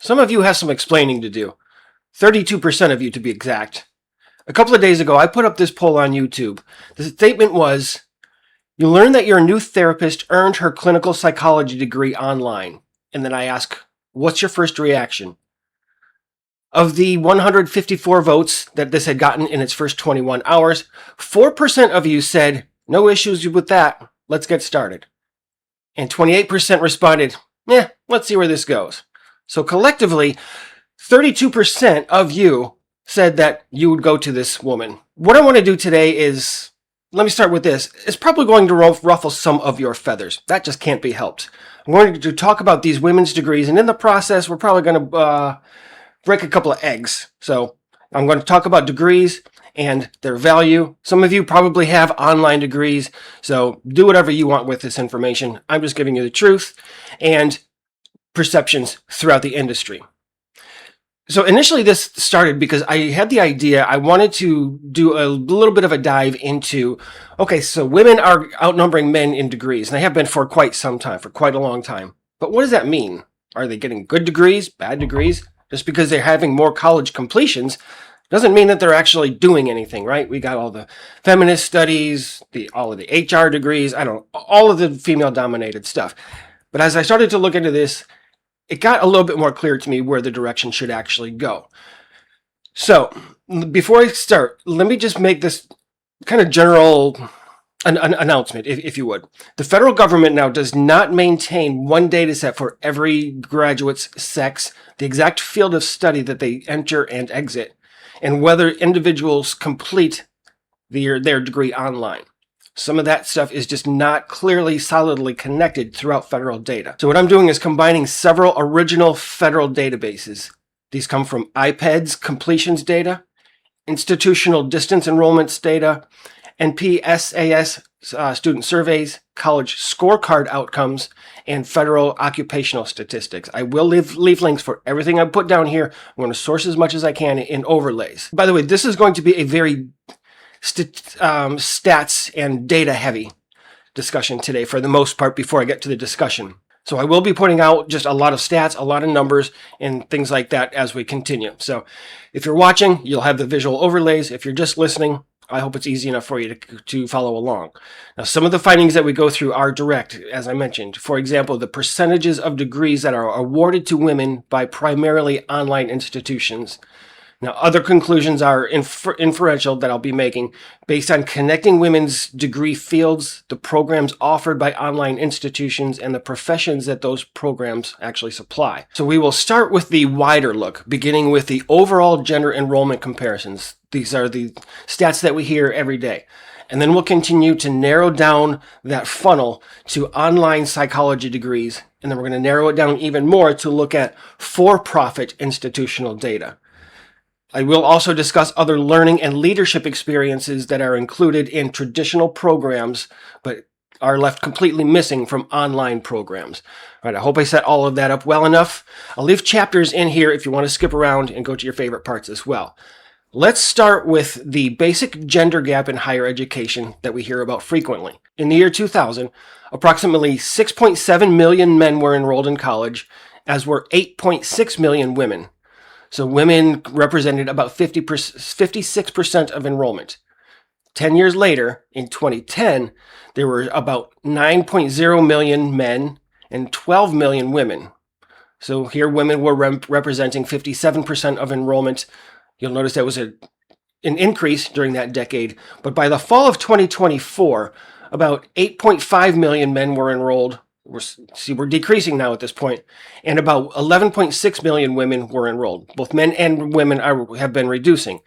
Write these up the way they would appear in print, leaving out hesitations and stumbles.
Some of you have some explaining to do. 32% of you to be exact. A couple of days ago, I put up this poll on YouTube. The statement was, you learn that your new therapist earned her clinical psychology degree online. And then I ask, what's your first reaction? Of the 154 votes that this had gotten in its first 21 hours, 4% of you said, no issues with that, let's get started. And 28% responded, let's see where this goes. So collectively, 32% of you said that you would go to this woman. What I want to do today is, let me start with this. It's probably going to ruffle some of your feathers. That just can't be helped. I'm going to talk about these women's degrees, and in the process, we're probably going to break a couple of eggs. So I'm going to talk about degrees and their value. Some of you probably have online degrees, so do whatever you want with this information. I'm just giving you the truth and perceptions throughout the industry. So initially this started because I had the idea, I wanted to do a little bit of a dive into, okay, so women are outnumbering men in degrees, and they have been for quite some time, for quite a long time. But what does that mean? Are they getting good degrees, bad degrees? Just because they're having more college completions doesn't mean that they're actually doing anything, right? We got all the feminist studies, all of the HR degrees, all of the female-dominated stuff. But as I started to look into this, it got a little bit more clear to me where the direction should actually go. So, before I start, let me just make this kind of general an announcement, if you would. The federal government now does not maintain one data set for every graduate's sex, the exact field of study that they enter and exit, and whether individuals complete their degree online. Some of that stuff is just not clearly, solidly connected throughout federal data. So what I'm doing is combining several original federal databases. These come from IPEDS completions data, institutional distance enrollments data, NPSAS student surveys, college scorecard outcomes, and federal occupational statistics. I will leave links for everything I put down here. I'm going to source as much as I can in overlays. By the way, this is going to be a very stats and data heavy discussion today for the most part before I get to the discussion. So I will be putting out just a lot of stats, a lot of numbers, and things like that as we continue. So if you're watching, you'll have the visual overlays. If you're just listening, I hope it's easy enough for you to follow along. Now, some of the findings that we go through are direct, as I mentioned. For example, the percentages of degrees that are awarded to women by primarily online institutions. Now, other conclusions are inferential that I'll be making based on connecting women's degree fields, the programs offered by online institutions, and the professions that those programs actually supply. So we will start with the wider look, beginning with the overall gender enrollment comparisons. These are the stats that we hear every day. And then we'll continue to narrow down that funnel to online psychology degrees. And then we're going to narrow it down even more to look at for-profit institutional data. I will also discuss other learning and leadership experiences that are included in traditional programs, but are left completely missing from online programs. All right, I hope I set all of that up well enough. I'll leave chapters in here if you want to skip around and go to your favorite parts as well. Let's start with the basic gender gap in higher education that we hear about frequently. In the year 2000, approximately 6.7 million men were enrolled in college, as were 8.6 million women. So women represented about 56% of enrollment. 10 years later, in 2010, there were about 9.0 million men and 12 million women. So here women were representing 57% of enrollment. You'll notice that was an increase during that decade. But by the fall of 2024, about 8.5 million men were enrolled. We're decreasing now at this point, and about 11.6 million women were enrolled. Both men and women have been reducing.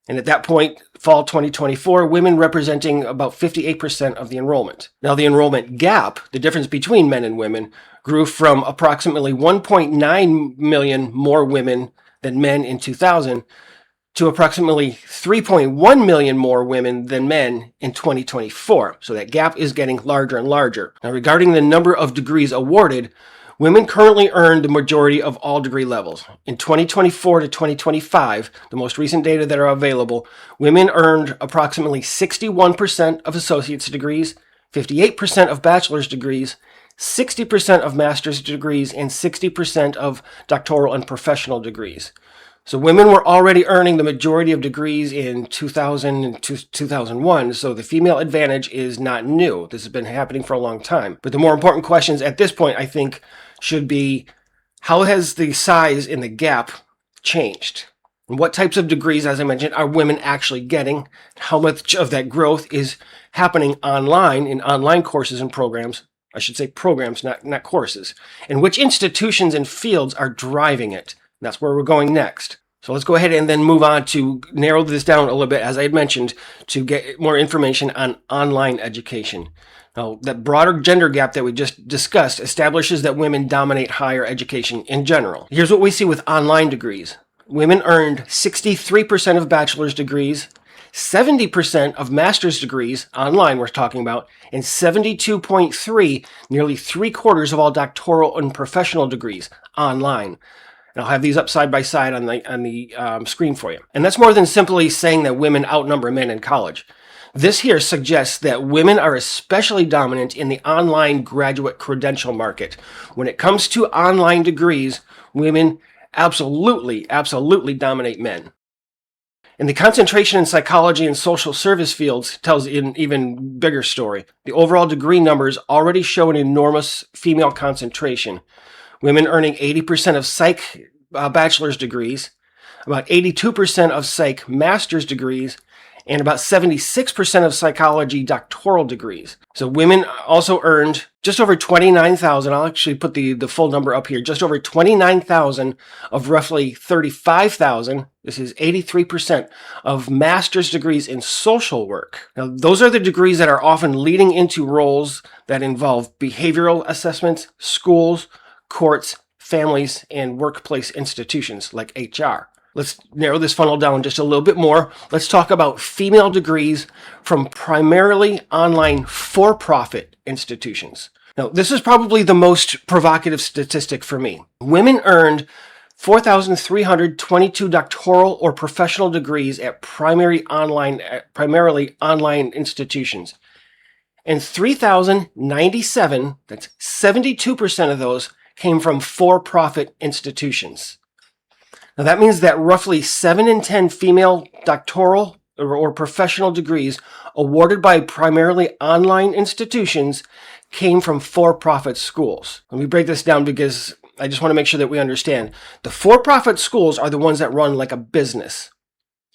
And at that point, fall 2024, women representing about 58% of the enrollment. Now, the enrollment gap, the difference between men and women, grew from approximately 1.9 million more women than men in 2000 to approximately 3.1 million more women than men in 2024. So that gap is getting larger and larger. Now, regarding the number of degrees awarded, women currently earn the majority of all degree levels. In 2024 to 2025, the most recent data that are available, women earned approximately 61% of associate's degrees, 58% of bachelor's degrees, 60% of master's degrees, and 60% of doctoral and professional degrees. So women were already earning the majority of degrees in 2000 and 2001, so the female advantage is not new. This has been happening for a long time. But the more important questions at this point, I think, should be, how has the size in the gap changed? And what types of degrees, as I mentioned, are women actually getting? How much of that growth is happening online in online courses and programs? I should say programs, not courses. And which institutions and fields are driving it? That's where we're going next. So let's go ahead and then move on to narrow this down a little bit, as I had mentioned, to get more information on online education. Now, that broader gender gap that we just discussed establishes that women dominate higher education in general. Here's what we see with online degrees. Women earned 63% of bachelor's degrees, 70% of master's degrees, online we're talking about, and 72.3, nearly 3/4 of all doctoral and professional degrees, online. And I'll have these up side by side on the screen for you. And that's more than simply saying that women outnumber men in college. This here suggests that women are especially dominant in the online graduate credential market. When it comes to online degrees, women absolutely dominate men. And the concentration in psychology and social service fields tells an even bigger story. The overall degree numbers already show an enormous female concentration. Women earning 80% of psych bachelor's degrees, about 82% of psych master's degrees, and about 76% of psychology doctoral degrees. So women also earned just over 29,000. I'll actually put the full number up here. Just over 29,000 of roughly 35,000. This is 83% of master's degrees in social work. Now, those are the degrees that are often leading into roles that involve behavioral assessments, schools, courts, families, and workplace institutions like HR. Let's narrow this funnel down just a little bit more. Let's talk about female degrees from primarily online for-profit institutions. Now, this is probably the most provocative statistic for me. Women earned 4,322 doctoral or professional degrees at primarily online institutions. And 3,097, that's 72% of those, came from for-profit institutions. Now that means that roughly 7 in 10 female doctoral or professional degrees awarded by primarily online institutions came from for-profit schools. Let me break this down because I just want to make sure that we understand. The for-profit schools are the ones that run like a business.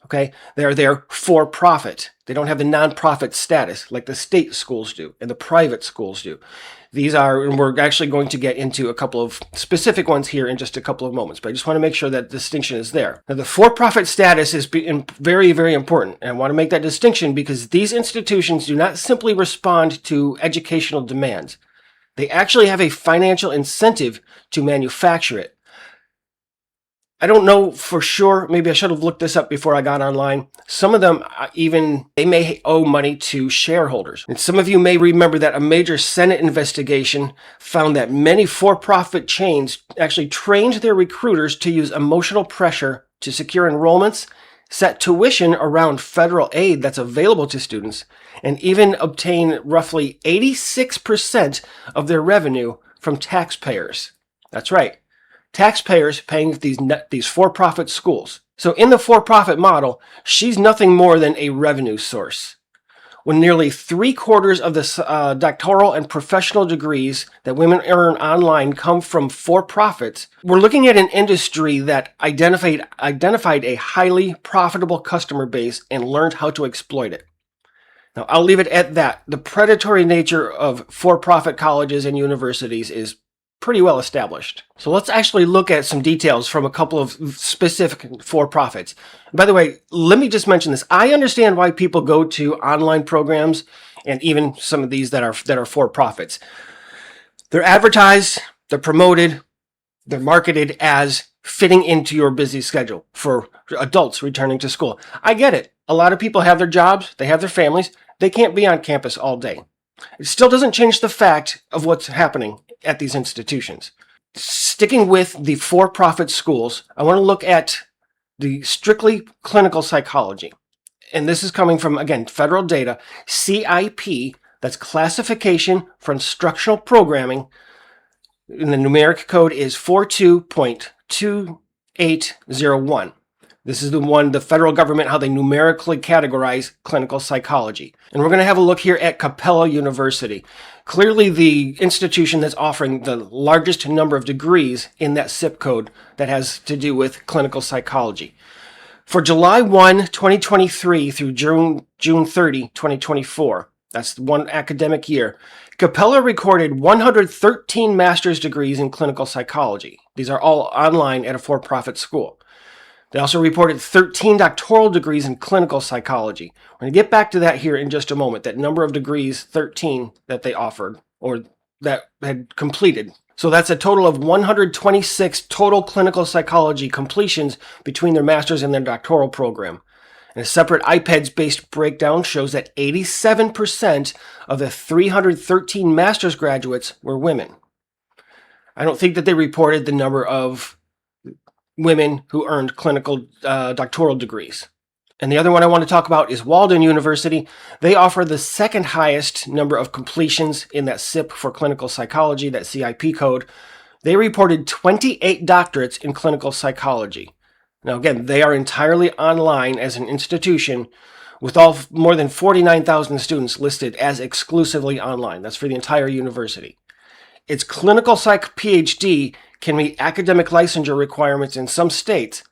Okay? They're there for profit. They don't have the nonprofit status like the state schools do and the private schools do. These are, and we're actually going to get into a couple of specific ones here in just a couple of moments, but I just want to make sure that distinction is there. Now, the for-profit status is very, very important, and I want to make that distinction because these institutions do not simply respond to educational demands. They actually have a financial incentive to manufacture it. I don't know for sure. Maybe I should have looked this up before I got online. Some of them they may owe money to shareholders. And some of you may remember that a major Senate investigation found that many for-profit chains actually trained their recruiters to use emotional pressure to secure enrollments, set tuition around federal aid that's available to students, and even obtain roughly 86% of their revenue from taxpayers. That's right. Taxpayers paying these for-profit schools. So in the for-profit model, she's nothing more than a revenue source. When nearly 3/4 of the doctoral and professional degrees that women earn online come from for-profits, we're looking at an industry that identified a highly profitable customer base and learned how to exploit it. Now, I'll leave it at that. The predatory nature of for-profit colleges and universities is pretty well established. So let's actually look at some details from a couple of specific for-profits. By the way, let me just mention this. I understand why people go to online programs and even some of these that are for-profits. They're advertised, they're promoted, they're marketed as fitting into your busy schedule for adults returning to school. I get it. A lot of people have their jobs, they have their families, they can't be on campus all day. It still doesn't change the fact of what's happening at these institutions. Sticking with the for-profit schools, I want to look at the strictly clinical psychology. And this is coming from, again, federal data. CIP That's classification for instructional programming. And the numeric code is 42.2801. This is the federal government, how they numerically categorize clinical psychology. And we're going to have a look here at Capella University. Clearly the institution that's offering the largest number of degrees in that zip code that has to do with clinical psychology. For July 1, 2023 through June 30, 2024, that's one academic year, Capella recorded 113 master's degrees in clinical psychology. These are all online at a for-profit school. They also reported 13 doctoral degrees in clinical psychology. We're going to get back to that here in just a moment, that number of degrees, 13, that they offered, or that had completed. So that's a total of 126 total clinical psychology completions between their master's and their doctoral program. And a separate IPEDS-based breakdown shows that 87% of the 313 master's graduates were women. I don't think that they reported the number of women who earned clinical doctoral degrees. And the other one I want to talk about is Walden University. They offer the second highest number of completions in that SIP for clinical psychology, that CIP code. They reported 28 doctorates in clinical psychology. Now again, they are entirely online as an institution with more than 49,000 students listed as exclusively online. That's for the entire university. Its clinical psych PhD can meet academic licensure requirements in some states,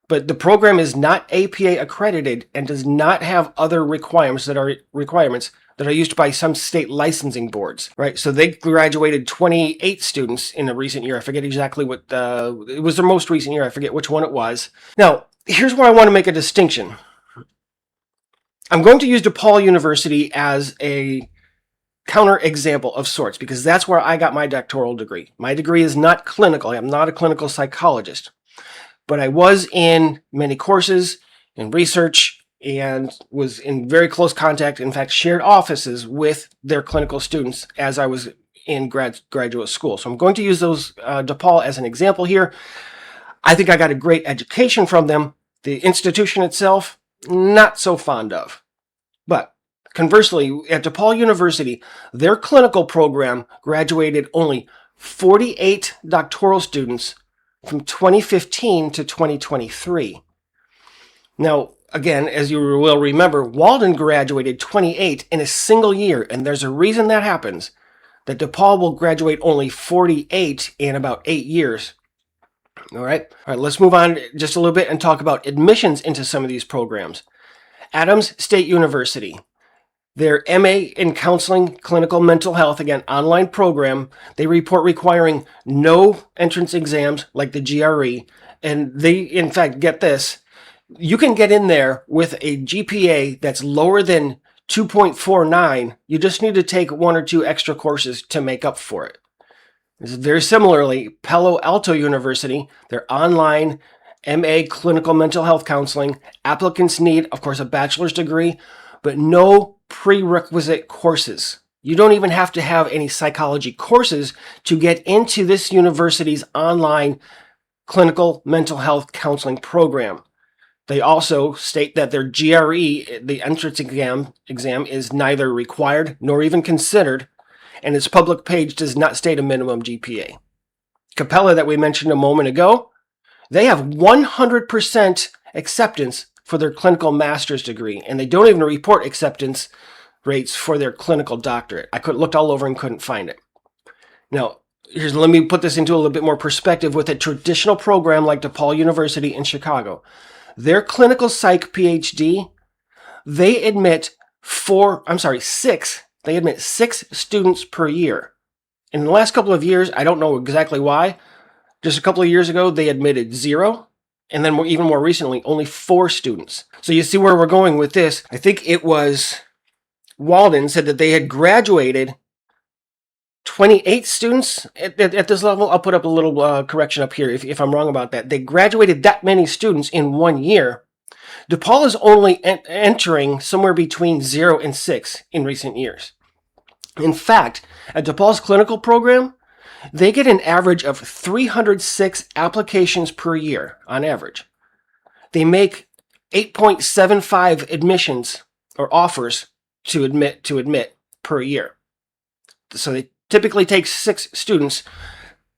but the program is not APA accredited and does not have other requirements that are used by some state licensing boards, right? So they graduated 28 students in a recent year. I forget exactly what it was their most recent year. I forget which one it was. Now, here's where I want to make a distinction. I'm going to use DePaul University as a counterexample of sorts, because that's where I got my doctoral degree. My degree is not clinical. I am not a clinical psychologist, but I was in many courses in research and was in very close contact, in fact, shared offices with their clinical students as I was in graduate school. So I'm going to use those DePaul as an example here. I think I got a great education from them. The institution itself, not so fond of. But conversely, at DePaul University, their clinical program graduated only 48 doctoral students from 2015 to 2023. Now, again, as you will remember, Walden graduated 28 in a single year, and there's a reason that happens, that DePaul will graduate only 48 in about 8 years. All right, let's move on just a little bit and talk about admissions into some of these programs. Adams State University. Their MA in Counseling, Clinical Mental Health, again, online program, they report requiring no entrance exams like the GRE. And they, in fact, get this, you can get in there with a GPA that's lower than 2.49. You just need to take 1 or 2 extra courses to make up for it. This is very similarly, Palo Alto University, their online MA Clinical Mental Health Counseling, applicants need, of course, a bachelor's degree, but no prerequisite courses. You don't even have to have any psychology courses to get into this university's online clinical mental health counseling program. They also state that their GRE, the entrance exam is neither required nor even considered, and its public page does not state a minimum GPA. Capella, that we mentioned a moment ago, they have 100% acceptance for their clinical master's degree, and they don't even report acceptance rates for their clinical doctorate. I looked all over and couldn't find it. Now, let me put this into a little bit more perspective with a traditional program like DePaul University in Chicago. Their clinical psych PhD, they admit 6 students per year. In the last couple of years, I don't know exactly why, just a couple of years ago, they admitted 0. And then even more recently, only 4 students. So you see where we're going with this. I think it was Walden said that they had graduated 28 students at this level. I'll put up a little correction up here if I'm wrong about that. They graduated that many students in 1 year. DePaul is only entering somewhere between 0 and 6 in recent years. In fact, at DePaul's clinical program, they get an average of 306 applications per year on average. They make 8.75 admissions or offers to admit per year. So they typically take 6 students.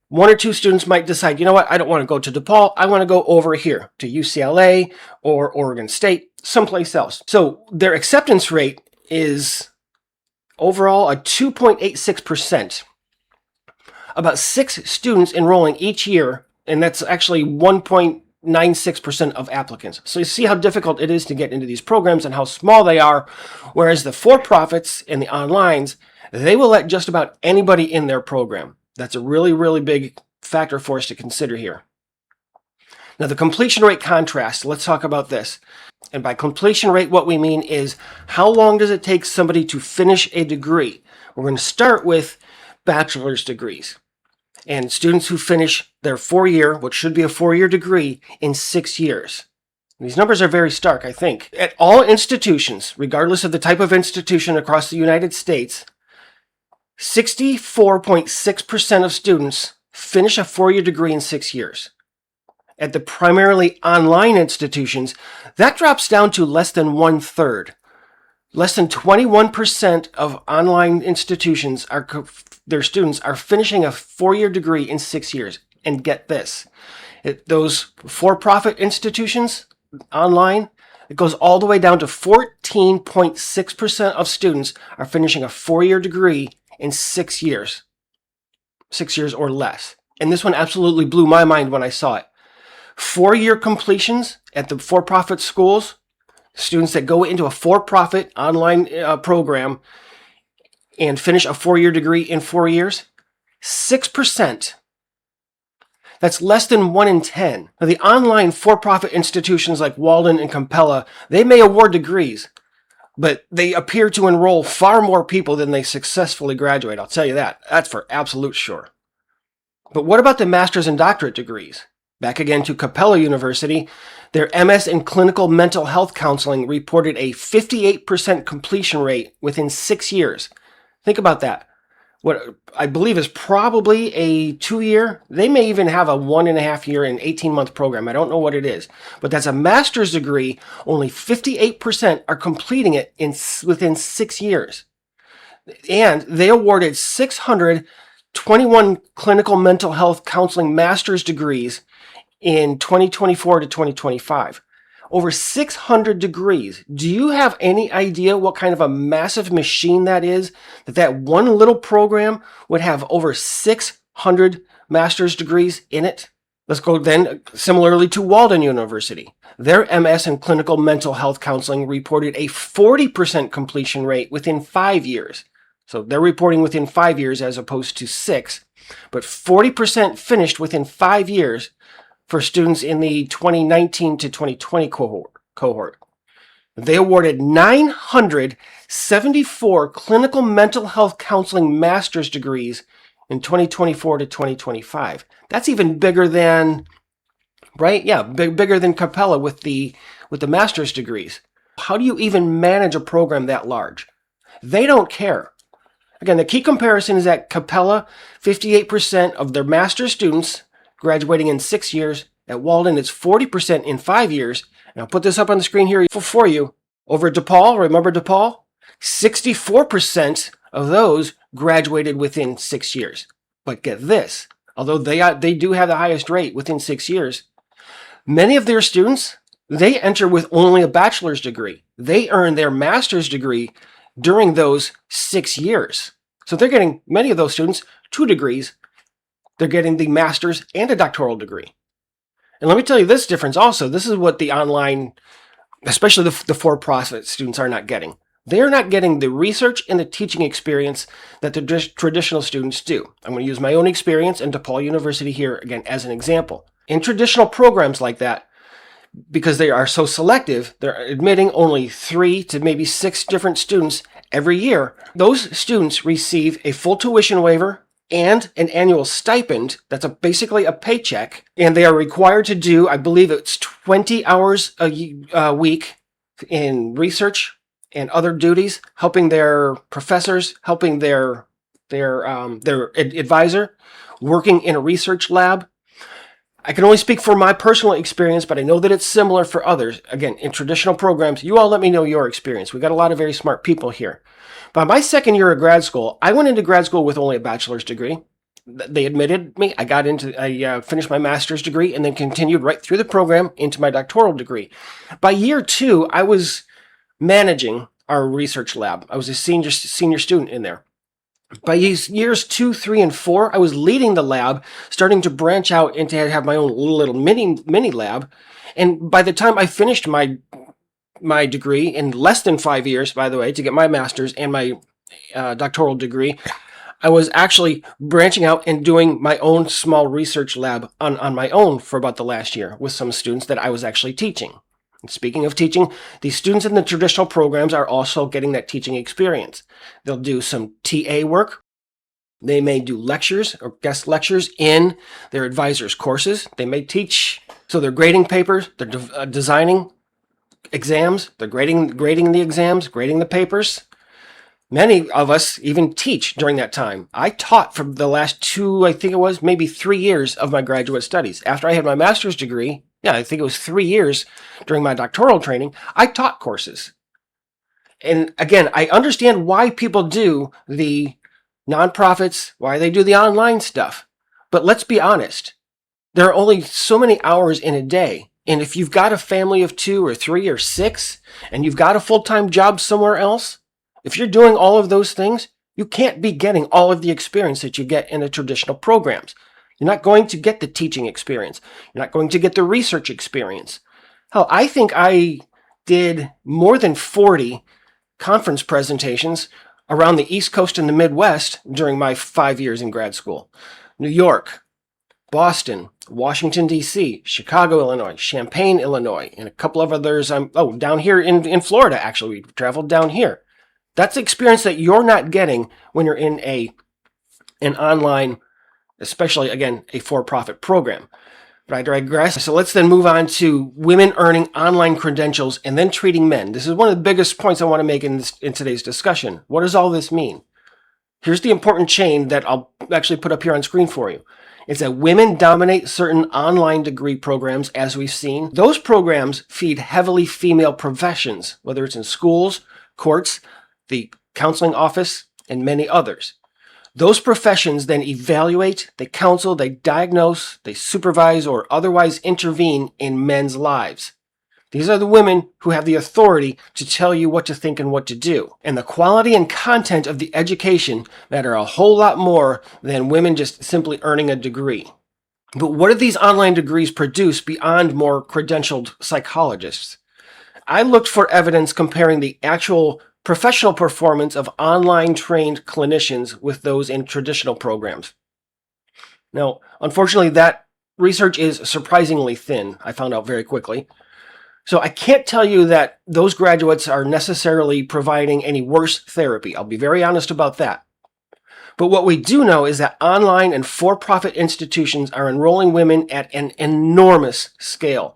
1 or 2 students might decide, you know what, I don't want to go to DePaul. I want to go over here to UCLA or Oregon State, someplace else. So their acceptance rate is overall a 2.86%. About 6 students enrolling each year, and that's actually 1.96% of applicants. So you see how difficult it is to get into these programs and how small they are, whereas the for-profits and the onlines, they will let just about anybody in their program. That's a really, really big factor for us to consider here. Now, the completion rate contrast, let's talk about this. And by completion rate, what we mean is how long does it take somebody to finish a degree? We're going to start with bachelor's degrees and students who finish their 4-year, what should be a 4-year degree, in 6 years. These numbers are very stark, I think. At all institutions, regardless of the type of institution across the United States, 64.6% of students finish a 4-year degree in 6 years. At the primarily online institutions, that drops down to less than 1/3. Less than 21% of online institutions, their students are finishing a 4-year degree in 6 years. And get this, those for-profit institutions online, it goes all the way down to 14.6% of students are finishing a 4-year degree in 6 years. 6 years or less. And this one absolutely blew my mind when I saw it. 4-year completions at the for-profit schools, students that go into a for-profit online program and finish a 4-year degree in 4 years, 6%. That's less than 1 in 10. Now, the online for-profit institutions like Walden and Capella, they may award degrees, but they appear to enroll far more people than they successfully graduate. I'll tell you that. That's for absolute sure. But what about the master's and doctorate degrees? Back again to Capella University, their MS in Clinical Mental Health Counseling reported a 58% completion rate within 6 years. Think about that. What I believe is probably a 2-year, they may even have a 1.5-year and 18-month program. I don't know what it is. But that's a master's degree. Only 58% are completing it within 6 years. And they awarded 621 clinical mental health counseling master's degrees in 2024 to 2025. Over 600 degrees. Do you have any idea what kind of a massive machine that is? That one little program would have over 600 master's degrees in it? Let's go then similarly to Walden University. Their MS in Clinical Mental Health Counseling reported a 40% completion rate within 5 years. So they're reporting within 5 years as opposed to 6. But 40% finished within 5 years for students in the 2019 to 2020 cohort. They awarded 974 clinical mental health counseling master's degrees in 2024 to 2025. That's even bigger than, right? Yeah, bigger than Capella with the master's degrees. How do you even manage a program that large? They don't care. Again, the key comparison is that Capella, 58% of their master's students graduating in 6 years. At Walden, it's 40% in 5 years. And I'll put this up on the screen here for you. Over at DePaul, remember DePaul? 64% of those graduated within 6 years. But get this, although they do have the highest rate within 6 years, many of their students, they enter with only a bachelor's degree. They earn their master's degree during those 6 years. So they're getting, many of those students, 2 degrees. They're getting the master's and a doctoral degree. And let me tell you this difference also. This is what the online, especially the for-profit students are not getting. They're not getting the research and the teaching experience that the traditional students do. I'm going to use my own experience and DePaul University here again as an example. In traditional programs like that, because they are so selective, they're admitting only 3 to maybe 6 different students every year. Those students receive a full tuition waiver and an annual stipend. That's basically a paycheck. And they are required to do, I believe it's 20 hours a week in research and other duties, helping their professors, helping their advisor, working in a research lab. I can only speak for my personal experience, but I know that it's similar for others. Again, in traditional programs, you all let me know your experience. We got a lot of very smart people here. By my second year of grad school, I went into grad school with only a bachelor's degree. They admitted me. I finished my master's degree and then continued right through the program into my doctoral degree. By year 2, I was managing our research lab. I was a senior student in there. By years 2, 3, and 4, I was leading the lab, starting to branch out and to have my own little mini lab. And by the time I finished my degree in less than 5 years, by the way, to get my master's and my doctoral degree, I was actually branching out and doing my own small research lab on my own for about the last year with some students that I was actually teaching. And speaking of teaching, these students in the traditional programs are also getting that teaching experience. They'll do some TA work. They may do lectures or guest lectures in their advisors' courses. They may teach, so they're grading papers, they're designing exams, they're grading the exams, grading the papers. Many of us even teach during that time. I taught for the last 2, I think it was, maybe 3 years of my graduate studies. After I had my master's degree, I think it was 3 years during my doctoral training, I taught courses. And again, I understand why people do the nonprofits, why they do the online stuff. But let's be honest. There are only so many hours in a day. And if you've got a family of 2 or 3 or 6, and you've got a full-time job somewhere else, if you're doing all of those things, you can't be getting all of the experience that you get in the traditional programs. You're not going to get the teaching experience. You're not going to get the research experience. Hell, I think I did more than 40 conference presentations around the East Coast and the Midwest during my 5 years in grad school. New York, Boston, Washington, D.C., Chicago, Illinois, Champaign, Illinois, and a couple of others. Down here in Florida, actually. We traveled down here. That's the experience that you're not getting when you're in an online, especially, again, a for-profit program. But I digress. So let's then move on to women earning online credentials and then treating men. This is one of the biggest points I want to make in today's discussion. What does all this mean? Here's the important chain that I'll actually put up here on screen for you. It's that women dominate certain online degree programs, as we've seen. Those programs feed heavily female professions, whether it's in schools, courts, the counseling office, and many others. Those professions then evaluate, they counsel, they diagnose, they supervise, or otherwise intervene in men's lives. These are the women who have the authority to tell you what to think and what to do. And the quality and content of the education matter a whole lot more than women just simply earning a degree. But what do these online degrees produce beyond more credentialed psychologists? I looked for evidence comparing the actual professional performance of online trained clinicians with those in traditional programs. Now, unfortunately, that research is surprisingly thin, I found out very quickly. So I can't tell you that those graduates are necessarily providing any worse therapy. I'll be very honest about that. But what we do know is that online and for-profit institutions are enrolling women at an enormous scale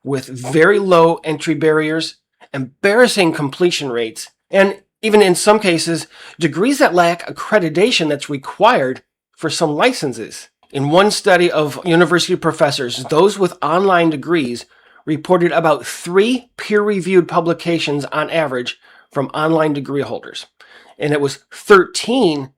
with very low entry barriers, embarrassing completion rates, and even in some cases, degrees that lack accreditation that's required for some licenses. In one study of university professors, those with online degrees reported about 3 peer-reviewed publications on average from online degree holders. And it was 13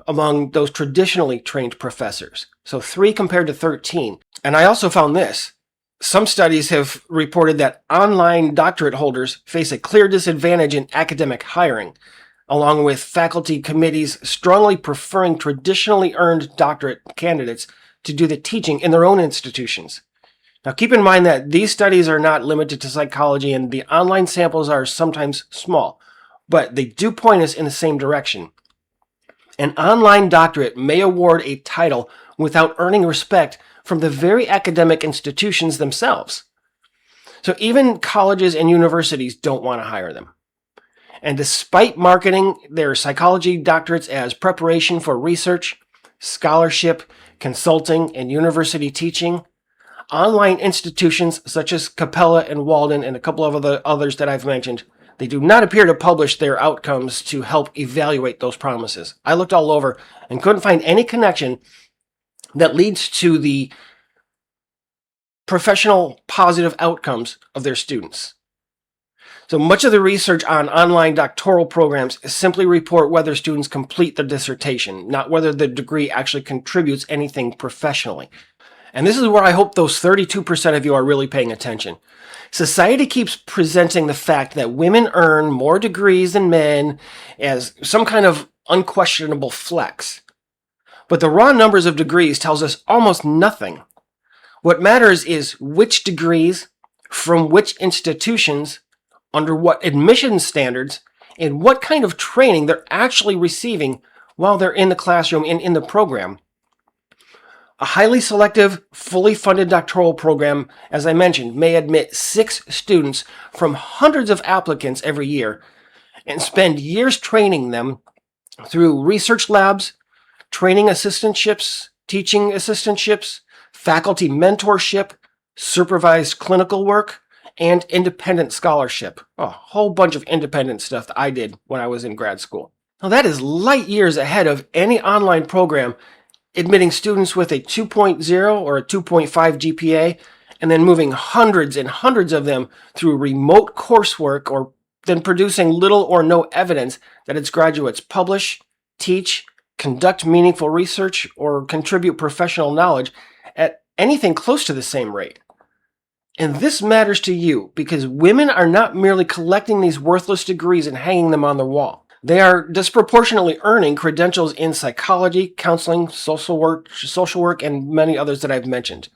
among those traditionally trained professors. So 3 compared to 13. And I also found this. Some studies have reported that online doctorate holders face a clear disadvantage in academic hiring, along with faculty committees strongly preferring traditionally earned doctorate candidates to do the teaching in their own institutions. Now keep in mind that these studies are not limited to psychology and the online samples are sometimes small, but they do point us in the same direction. An online doctorate may award a title without earning respect from the very academic institutions themselves. So even colleges and universities don't want to hire them. And despite marketing their psychology doctorates as preparation for research, scholarship, consulting, and university teaching, online institutions such as Capella and Walden and a couple of others that I've mentioned, they do not appear to publish their outcomes to help evaluate those promises. I looked all over and couldn't find any connection that leads to the professional positive outcomes of their students. So much of the research on online doctoral programs is simply report whether students complete their dissertation, not whether the degree actually contributes anything professionally. And this is where I hope those 32% of you are really paying attention. Society keeps presenting the fact that women earn more degrees than men as some kind of unquestionable flex. But the raw numbers of degrees tells us almost nothing. What matters is which degrees, from which institutions, under what admission standards, and what kind of training they're actually receiving while they're in the classroom and in the program. A highly selective, fully funded doctoral program, as I mentioned, may admit 6 students from hundreds of applicants every year and spend years training them through research labs, training assistantships, teaching assistantships, faculty mentorship, supervised clinical work, and independent scholarship. A whole bunch of independent stuff that I did when I was in grad school. Now that is light years ahead of any online program admitting students with a 2.0 or a 2.5 GPA and then moving hundreds and hundreds of them through remote coursework or then producing little or no evidence that its graduates publish, teach, conduct meaningful research, or contribute professional knowledge at anything close to the same rate. And this matters to you because women are not merely collecting these worthless degrees and hanging them on the wall. They are disproportionately earning credentials in psychology, counseling, social work, and many others that I've mentioned.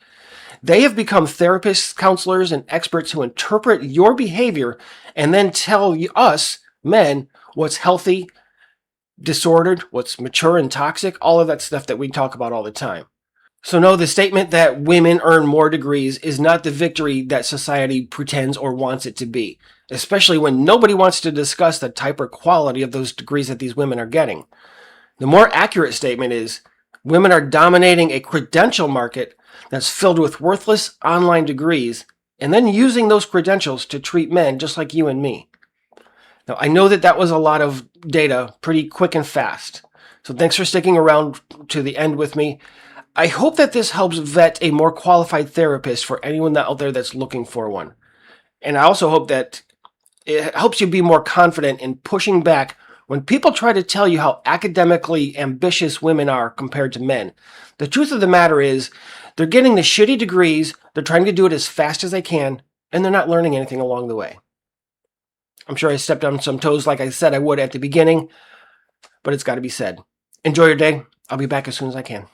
They have become therapists, counselors, and experts who interpret your behavior and then tell us, men, what's healthy, disordered, what's mature and toxic, all of that stuff that we talk about all the time. So no, the statement that women earn more degrees is not the victory that society pretends or wants it to be, especially when nobody wants to discuss the type or quality of those degrees that these women are getting. The more accurate statement is, women are dominating a credential market that's filled with worthless online degrees and then using those credentials to treat men just like you and me. Now, I know that was a lot of data pretty quick and fast, so thanks for sticking around to the end with me. I hope that this helps vet a more qualified therapist for anyone out there that's looking for one. And I also hope that it helps you be more confident in pushing back when people try to tell you how academically ambitious women are compared to men. The truth of the matter is, they're getting the shitty degrees, they're trying to do it as fast as they can, and they're not learning anything along the way. I'm sure I stepped on some toes like I said I would at the beginning, but it's got to be said. Enjoy your day. I'll be back as soon as I can.